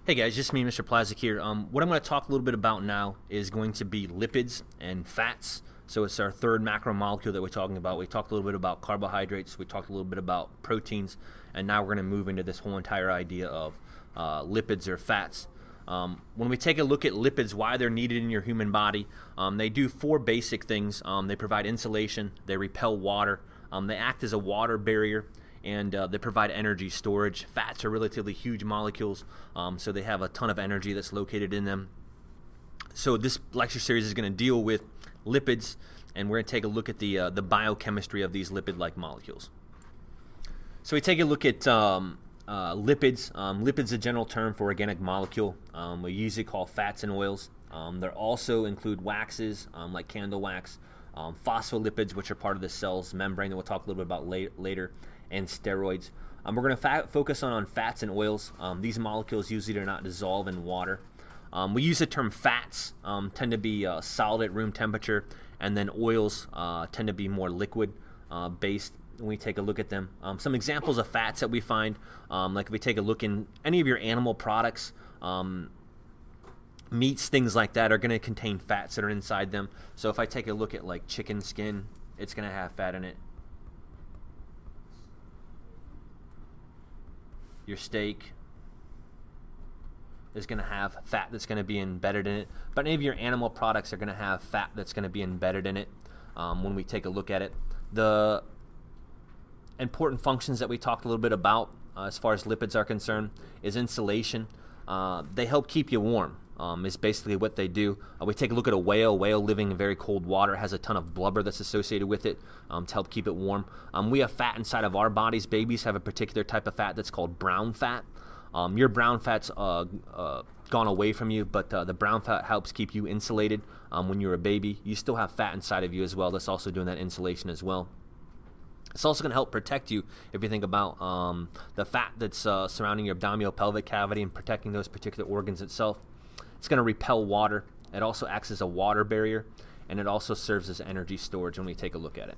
Hey guys, just me, Mr. Plazik here. What I'm going to talk a little bit about now is going to be lipids and fats. So it's our third macromolecule that we're talking about. We talked a little bit about carbohydrates, we talked a little bit about proteins, and now we're going to move into this whole entire idea of lipids or fats. When we take a look at lipids, why they're needed in your human body, they do four basic things. They provide insulation, they repel water, they act as a water barrier, and they provide energy storage. Fats are relatively huge molecules, so they have a ton of energy that's located in them. So this lecture series is going to deal with lipids, and we're going to take a look at the biochemistry of these lipid-like molecules. So we take a look at lipids. Lipids is a general term for organic molecule. We usually call fats and oils. They also include waxes, like candle wax, phospholipids, which are part of the cell's membrane that we'll talk a little bit about later, and steroids. We're going to focus on fats and oils. These molecules usually do not dissolve in water. We use the term fats, tend to be solid at room temperature, and then oils tend to be more liquid based when we take a look at them. Some examples of fats that we find, like if we take a look in any of your animal products, meats, things like that, are going to contain fats that are inside them. So if I take a look at like chicken skin, it's going to have fat in it. Your steak is going to have fat that's going to be embedded in it. But any of your animal products are going to have fat that's going to be embedded in it when we take a look at it. The important functions that we talked a little bit about as far as lipids are concerned is insulation. They help keep you warm. Is basically what they do. We take a look at a whale. Whale living in very cold water has a ton of blubber that's associated with it to help keep it warm. We have fat inside of our bodies. Babies have a particular type of fat that's called brown fat. Your brown fat's gone away from you, but the brown fat helps keep you insulated when you're a baby. You still have fat inside of you as well. That's also doing that insulation as well. It's also going to help protect you if you think about the fat that's surrounding your abdominal pelvic cavity and protecting those particular organs itself. It's going to repel water. It also acts as a water barrier, and it also serves as energy storage when we take a look at it.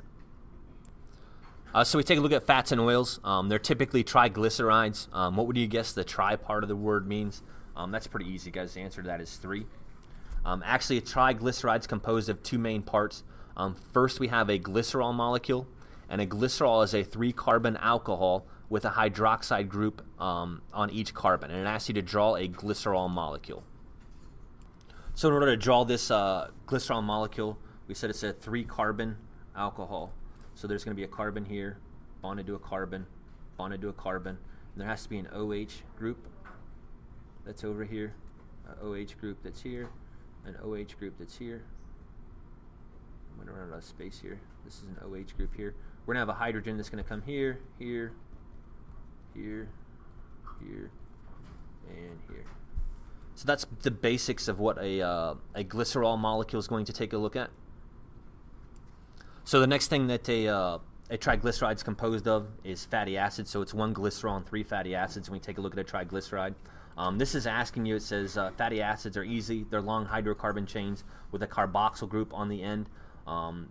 So we take a look at fats and oils. They're typically triglycerides. What would you guess the tri part of the word means? That's pretty easy, guys. The answer to that is 3. Actually, a triglyceride is composed of 2 main parts. First, we have a glycerol molecule, and a glycerol is a 3-carbon alcohol with a hydroxide group on each carbon, and it asks you to draw a glycerol molecule. So in order to draw this glycerol molecule, we said it's a 3-carbon alcohol. So there's going to be a carbon here, bonded to a carbon, bonded to a carbon. And there has to be an OH group that's over here, an OH group that's here, an OH group that's here. I'm going to run out of space here. This is an OH group here. We're going to have a hydrogen that's going to come here, here, here, here, and here. So that's the basics of what a glycerol molecule is going to take a look at. So the next thing that a triglyceride is composed of is fatty acids. So it's 1 glycerol and 3 fatty acids when we take a look at a triglyceride. This is asking you, it says fatty acids are easy. They're long hydrocarbon chains with a carboxyl group on the end.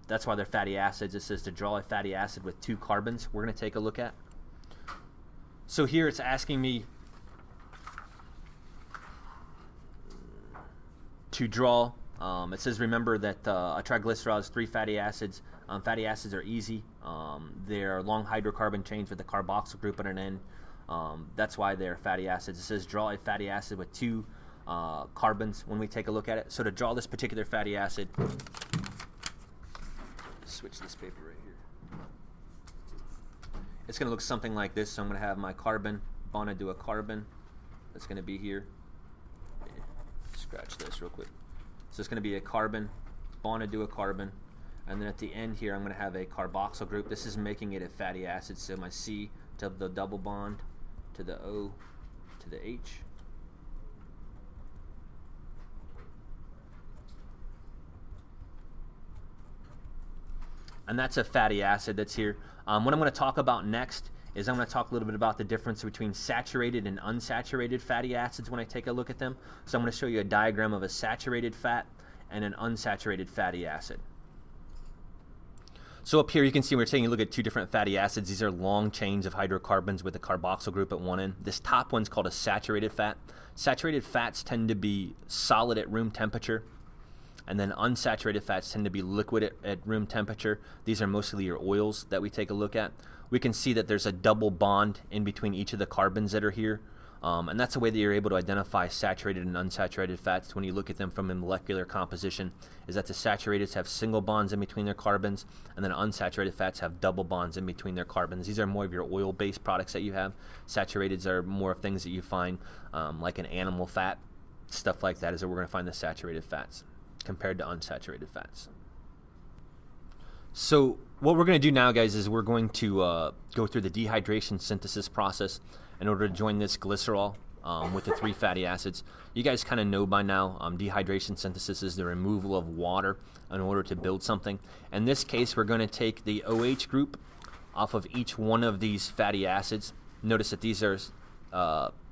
That's why they're fatty acids. It says to draw a fatty acid with 2 carbons. We're going to take a look at. So here it's asking me to draw. It says remember that a triglyceride is 3 fatty acids. Fatty acids are easy. They're long hydrocarbon chains with a carboxyl group at an end. That's why they're fatty acids. It says draw a fatty acid with 2 carbons when we take a look at it. So to draw this particular fatty acid, switch this paper right here. It's going to look something like this. So I'm going to have my carbon bonded to a carbon. That's going to be here. Scratch this real quick. So it's going to be a carbon bonded to a carbon, and then at the end here I'm going to have a carboxyl group. This is making it a fatty acid, so my C to the double bond to the O to the H. And that's a fatty acid that's here. What I'm going to talk about next is I'm going to talk a little bit about the difference between saturated and unsaturated fatty acids when I take a look at them. So I'm going to show you a diagram of a saturated fat and an unsaturated fatty acid. So up here you can see we're taking a look at two different fatty acids. These are long chains of hydrocarbons with a carboxyl group at one end. This top one's called a saturated fat. Saturated fats tend to be solid at room temperature, and then unsaturated fats tend to be liquid at room temperature. These are mostly your oils that we take a look at. We can see that there's a double bond in between each of the carbons that are here. And that's the way that you're able to identify saturated and unsaturated fats when you look at them from a molecular composition, is that the saturated have single bonds in between their carbons, and then unsaturated fats have double bonds in between their carbons. These are more of your oil-based products that you have. Saturateds are more of things that you find like an animal fat, stuff like that is where we're going to find the saturated fats compared to unsaturated fats. So what we're going to do now, guys, is we're going to go through the dehydration synthesis process in order to join this glycerol with the three fatty acids. You guys kind of know by now, dehydration synthesis is the removal of water in order to build something. In this case, we're going to take the OH group off of each one of these fatty acids. Notice that these are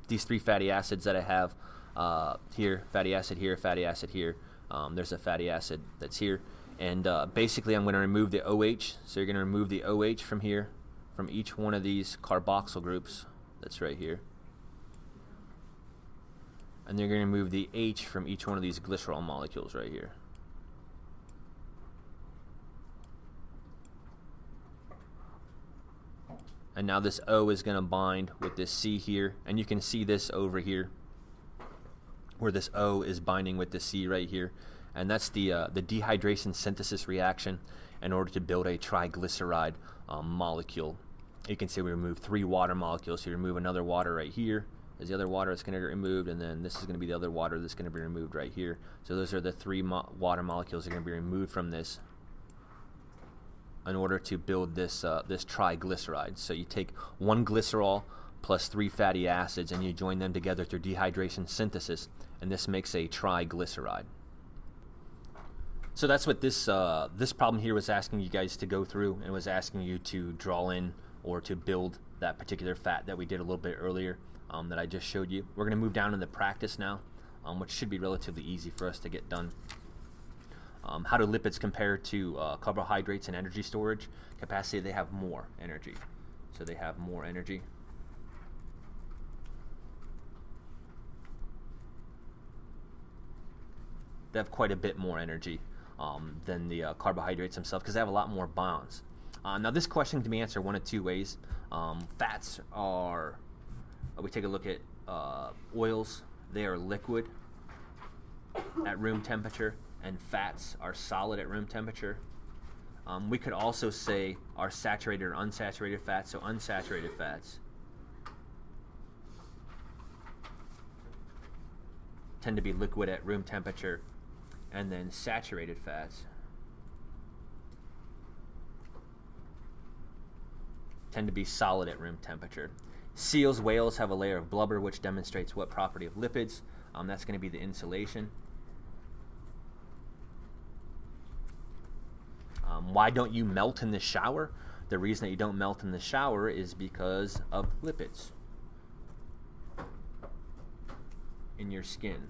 these three fatty acids that I have here, fatty acid here, fatty acid here. There's a fatty acid that's here. And basically I'm going to remove the OH. So you're going to remove the OH from here, from each one of these carboxyl groups. That's right here. And they're going to remove the H from each one of these glycerol molecules right here. And now this O is going to bind with this C here. And you can see this over here, where this O is binding with the C right here. And that's the dehydration synthesis reaction in order to build a triglyceride molecule. You can see we remove three water molecules. So you remove another water right here. There's the other water that's going to get removed, and then this is going to be the other water that's going to be removed right here. So those are the three water molecules that are going to be removed from this in order to build this this triglyceride. So you take one glycerol plus three fatty acids and you join them together through dehydration synthesis, and this makes a triglyceride. So that's what this this problem here was asking you guys to go through, and was asking you to draw in or to build that particular fat that we did a little bit earlier that I just showed you. We're going to move down into practice now, which should be relatively easy for us to get done. How do lipids compare to carbohydrates in energy storage capacity? They have more energy. So they have more energy. They have quite a bit more energy than the carbohydrates themselves, because they have a lot more bonds. Now this question can be answered one of two ways. Fats are, we take a look at oils, they are liquid at room temperature, and fats are solid at room temperature. We could also say are saturated or unsaturated fats. So unsaturated fats tend to be liquid at room temperature, and then saturated fats tend to be solid at room temperature. Seals, whales have a layer of blubber, which demonstrates what property of lipids. That's going to be the insulation. Why don't you melt in the shower? The reason that you don't melt in the shower is because of lipids in your skin.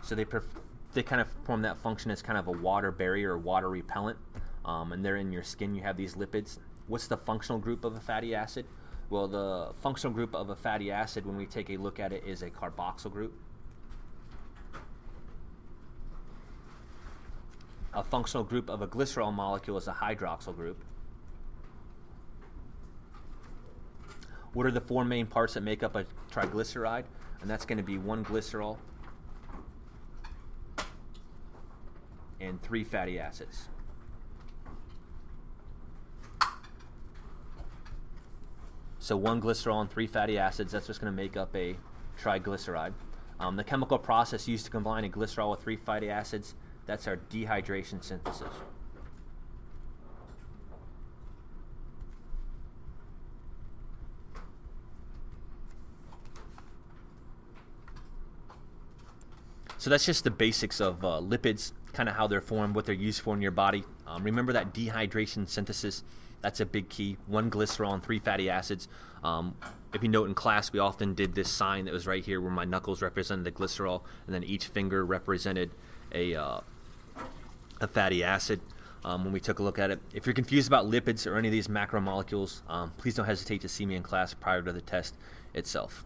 So they kind of perform that function as kind of a water barrier or water repellent, and they're in your skin. You have these lipids. What's the functional group of a fatty acid? Well, the functional group of a fatty acid, when we take a look at it, is a carboxyl group. A functional group of a glycerol molecule is a hydroxyl group. What are the four main parts that make up a triglyceride? And that's going to be one glycerol and three fatty acids. So one glycerol and three fatty acids, that's what's going to make up a triglyceride. The chemical process used to combine a glycerol with three fatty acids, that's our dehydration synthesis. So that's just the basics of lipids, kind of how they're formed, what they're used for in your body. Remember that dehydration synthesis, that's a big key. One glycerol and three fatty acids. If you note in class, we often did this sign that was right here where my knuckles represented the glycerol, and then each finger represented a a fatty acid when we took a look at it. If you're confused about lipids or any of these macromolecules, please don't hesitate to see me in class prior to the test itself.